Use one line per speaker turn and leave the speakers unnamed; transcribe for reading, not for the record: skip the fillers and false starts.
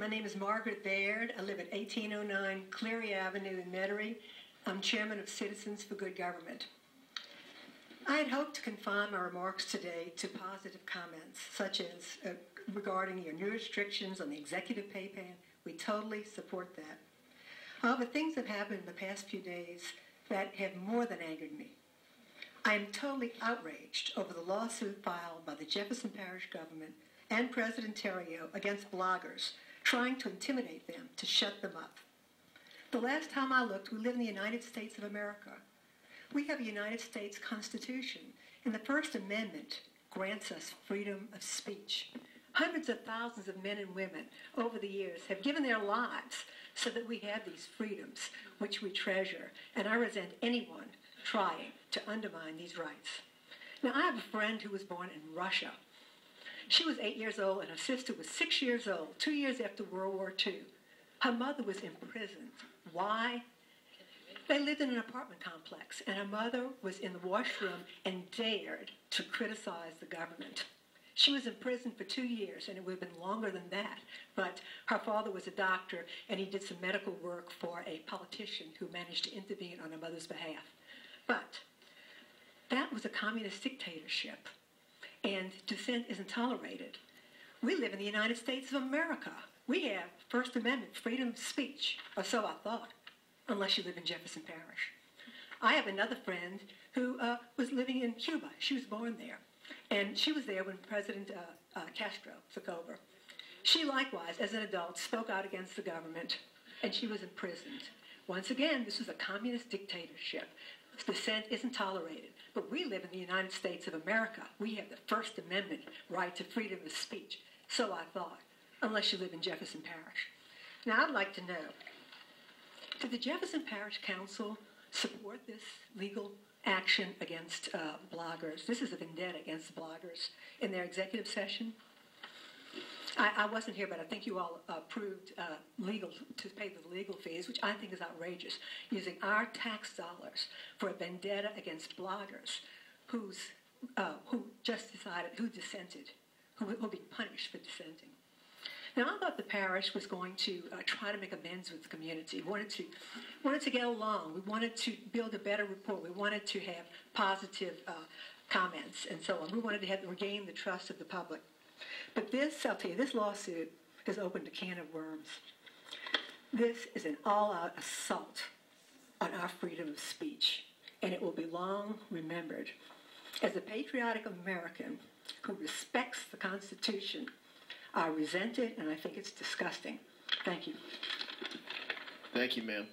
My name is Margaret Baird. I live at 1809 Cleary Avenue in Metairie. I'm chairman of Citizens for Good Government. I had hoped to confine my remarks today to positive comments, such as regarding your new restrictions on the executive pay plan. We totally support that. However, things have happened in the past few days that have more than angered me. I am totally outraged over the lawsuit filed by the Jefferson Parish government and President Terrio against bloggers, trying to intimidate them to shut them up. The last time I looked, we live in the United States of America. We have a United States Constitution, and the First Amendment grants us freedom of speech. Hundreds of thousands of men and women over the years have given their lives so that we have these freedoms, which we treasure, and I resent anyone trying to undermine these rights. Now, I have a friend who was born in Russia. She was 8 years old, and her sister was 6 years old, 2 years after World War II. Her mother was imprisoned. Why? They lived in an apartment complex, and her mother was in the washroom and dared to criticize the government. She was in prison for 2 years, and it would have been longer than that, but her father was a doctor, and he did some medical work for a politician who managed to intervene on her mother's behalf. But that was a communist dictatorship, and dissent isn't tolerated. We live in the United States of America. We have First Amendment freedom of speech, or so I thought, unless you live in Jefferson Parish. I have another friend who was living in Cuba. She was born there, and she was there when President Castro took over. She likewise, as an adult, spoke out against the government, and she was imprisoned. Once again, this was a communist dictatorship. Dissent isn't tolerated, but we live in the United States of America. We have the First Amendment right to freedom of speech, so I thought, unless you live in Jefferson Parish. Now, I'd like to know, did the Jefferson Parish Council support this legal action against bloggers? This is a vendetta against bloggers in their executive session. I wasn't here, but I think you all approved to pay the legal fees, which I think is outrageous, using our tax dollars for a vendetta against bloggers who dissented, who will be punished for dissenting. Now, I thought the parish was going to try to make amends with the community. We wanted to get along. We wanted to build a better rapport. We wanted to have positive comments and so on. We wanted to regain the trust of the public. But this, I'll tell you, this lawsuit has opened a can of worms. This is an all-out assault on our freedom of speech, and it will be long remembered. As a patriotic American who respects the Constitution, I resent it, and I think it's disgusting. Thank you.
Thank you, ma'am.